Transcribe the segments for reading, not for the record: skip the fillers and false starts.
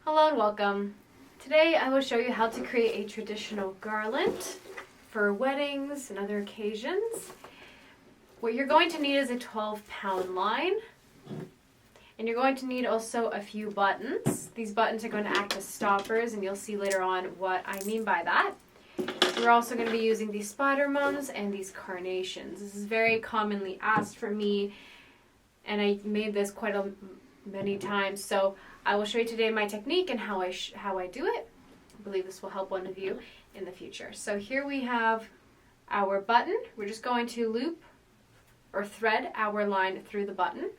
Hello and welcome. Today I will show you how to create a traditional garland for weddings and other occasions. What you're going to need is a 12-pound line, and you're going to need also a few buttons. These buttons are going to act as stoppers, and you'll see later on what I mean by that. We're also going to be using these spider mums and these carnations. This is very commonly asked for me, and I made this quite many times, so I will show you today my technique and how I do it. I believe this will help one of you in the future. So here we have our button. We're just going to loop or thread our line through the button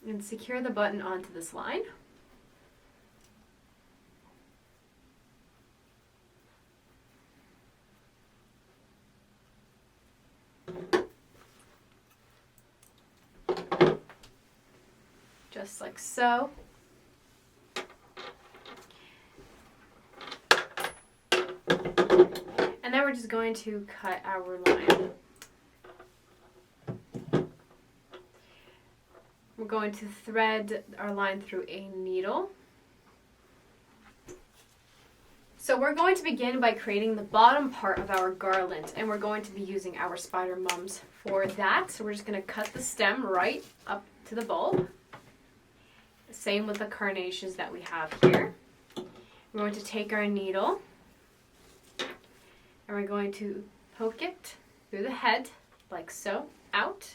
and secure the button onto this line. Just like so. And then we're just going to cut our line. We're going to thread our line through a needle. So we're going to begin by creating the bottom part of our garland, and we're going to be using our spider mums for that. So we're just going to cut the stem right up to the bulb. Same with the carnations that we have here. We're going to take our needle and we're going to poke it through the head like so, out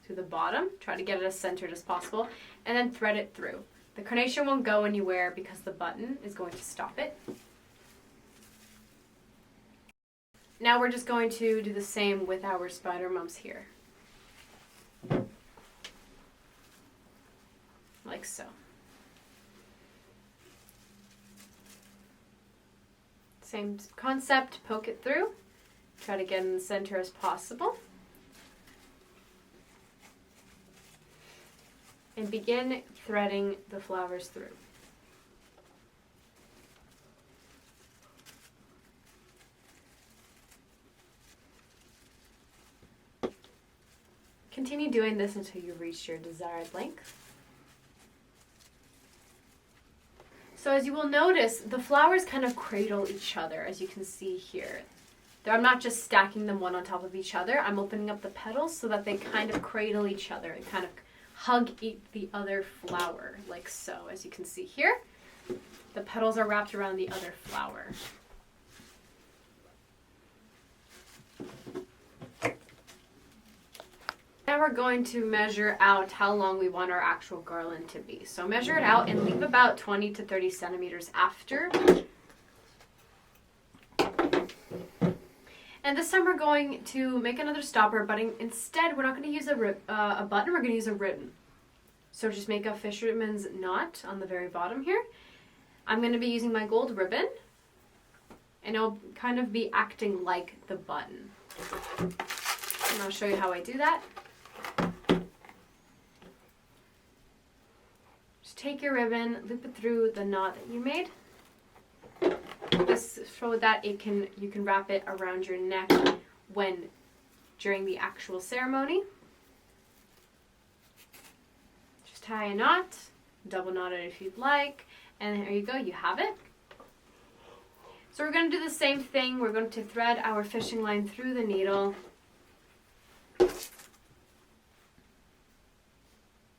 to the bottom. Try to get it as centered as possible, and then thread it through. The carnation won't go anywhere because the button is going to stop it. Now we're just going to do the same with our spider mums here. Like so. Same concept, poke it through, try to get in the center as possible, and begin threading the flowers through. Continue doing this until you reach your desired length. So as you will notice, the flowers kind of cradle each other, as you can see here. I'm not just stacking them one on top of each other. I'm opening up the petals so that they kind of cradle each other and kind of hug the other flower, like so. As you can see here, the petals are wrapped around the other flower. Now we're going to measure out how long we want our actual garland to be. So measure it out and leave about 20 to 30 centimeters after. And this time we're going to make another stopper, but instead we're not going to use a button, we're going to use a ribbon. So just make a fisherman's knot on the very bottom here. I'm going to be using my gold ribbon, and it'll kind of be acting like the button. And I'll show you how I do that. Take your ribbon, loop it through the knot that you made. This so that you can wrap it around your neck during the actual ceremony. Just tie a knot, double knot it if you'd like, and there you go, you have it. So we're going to do the same thing. We're going to thread our fishing line through the needle.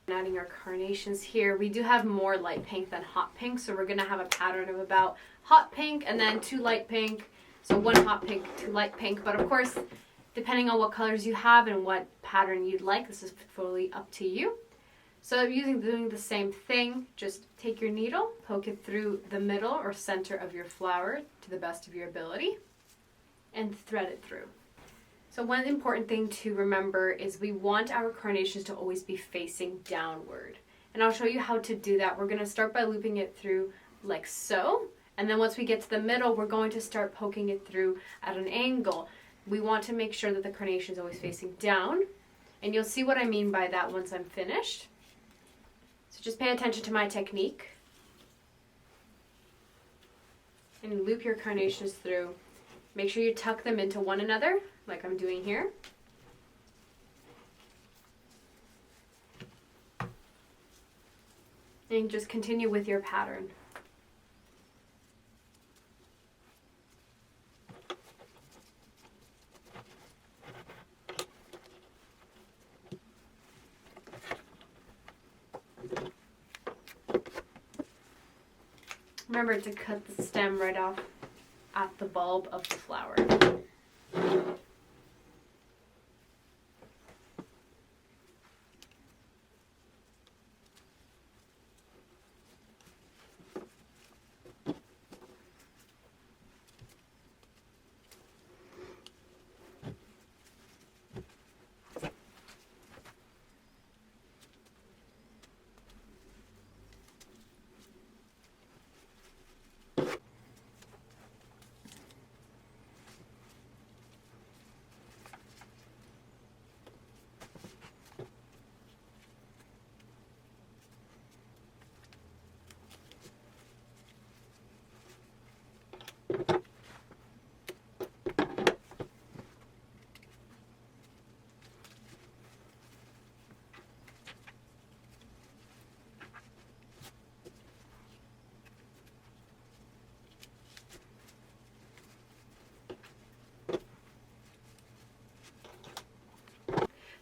Adding our carnations here. We do have more light pink than hot pink, so we're going to have a pattern of about hot pink and then 2 light pink. So 1 hot pink, 2 light pink. But of course, depending on what colors you have and what pattern you'd like, this is totally up to you. So doing the same thing, just take your needle, poke it through the middle or center of your flower to the best of your ability, and thread it through. So one important thing to remember is we want our carnations to always be facing downward. And I'll show you how to do that. We're going to start by looping it through like so. And then once we get to the middle, we're going to start poking it through at an angle. We want to make sure that the carnation is always facing down. And you'll see what I mean by that once I'm finished. So just pay attention to my technique. And loop your carnations through. Make sure you tuck them into one another, like I'm doing here. And just continue with your pattern. Remember to cut the stem right off at the bulb of the flower.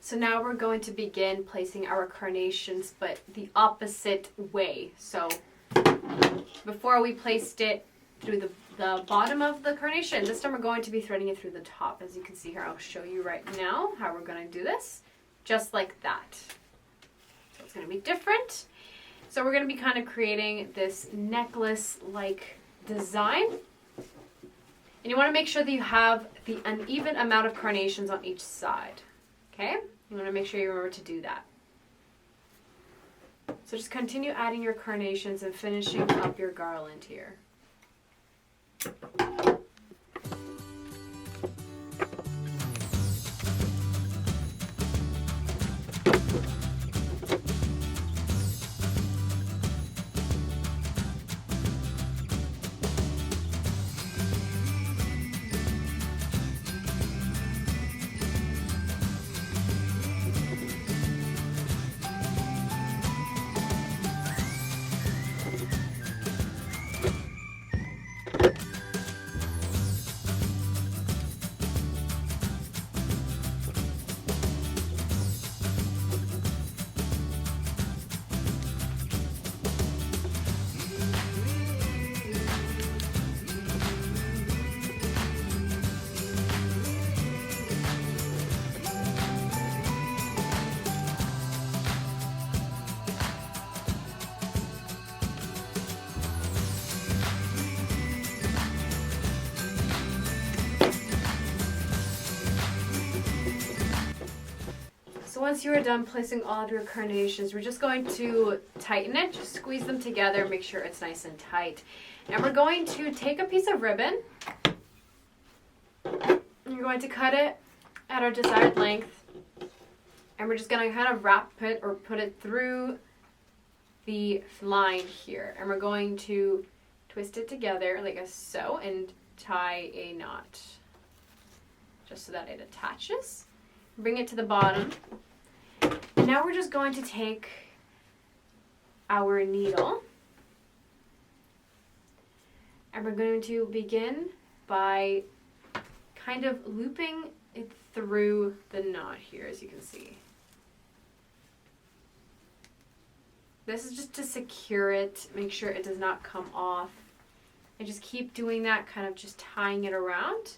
So now we're going to begin placing our carnations, but the opposite way. So before we placed it through the bottom of the carnation, this time we're going to be threading it through the top. As you can see here, I'll show you right now how we're going to do this, just like that. So it's going to be different. So we're going to be kind of creating this necklace-like design. And you want to make sure that you have the uneven amount of carnations on each side. Okay? You want to make sure you remember to do that. So just continue adding your carnations and finishing up your garland here. So once you are done placing all of your carnations, we're just going to tighten it, just squeeze them together, make sure it's nice and tight. And we're going to take a piece of ribbon, and you're going to cut it at our desired length, and we're just going to kind of wrap it or put it through the line here. And we're going to twist it together like so and tie a knot just so that it attaches. Bring it to the bottom. And now we're just going to take our needle and we're going to begin by kind of looping it through the knot here, as you can see. This is just to secure it, make sure it does not come off. And just keep doing that, kind of just tying it around.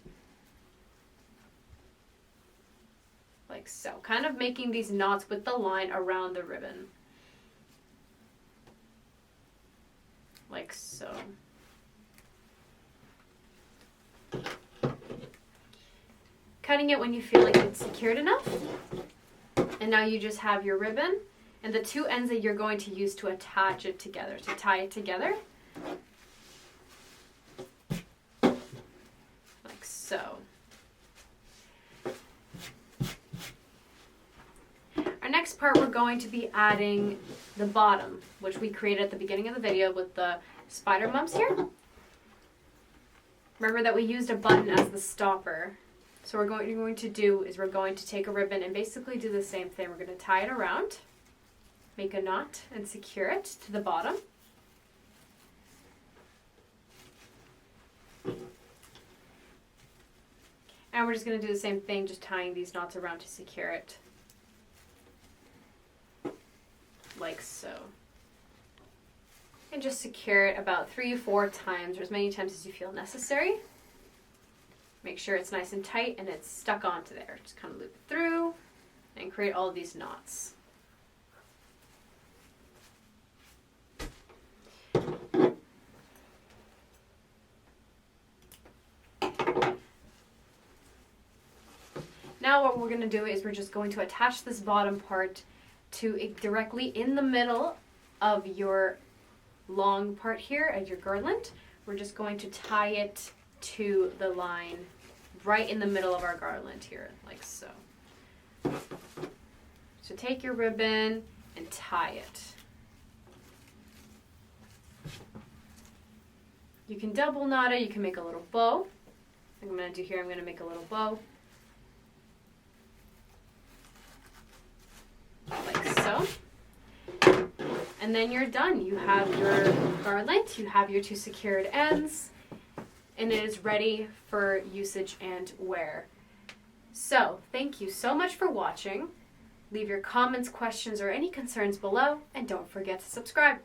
Like so, kind of making these knots with the line around the ribbon. Like so. Cutting it when you feel like it's secured enough. And now you just have your ribbon and the two ends that you're going to use to attach it together, to tie it together. Like so. Our next part, we're going to be adding the bottom, which we created at the beginning of the video with the spider mums here. Remember that we used a button as the stopper. So what you're going to do is we're going to take a ribbon and basically do the same thing. We're going to tie it around. make a knot and secure it to the bottom. And we're just going to do the same thing, just tying these knots around to secure it. Like so. And just secure it about 3 or 4 times, or as many times as you feel necessary. Make sure it's nice and tight and it's stuck onto there. Just kind of loop it through and create all of these knots. Now what we're going to do is we're just going to attach this bottom part to directly in the middle of your long part here at your garland. We're just going to tie it to the line right in the middle of our garland here, like so. So take your ribbon and tie it. You can double knot it, you can make a little bow. Like I'm going to do here, I'm going to make a little bow. Like so. And then you're done. You have your garland, you have your 2 secured ends, and it is ready for usage and wear. So, thank you so much for watching. Leave your comments, questions, or any concerns below, and don't forget to subscribe.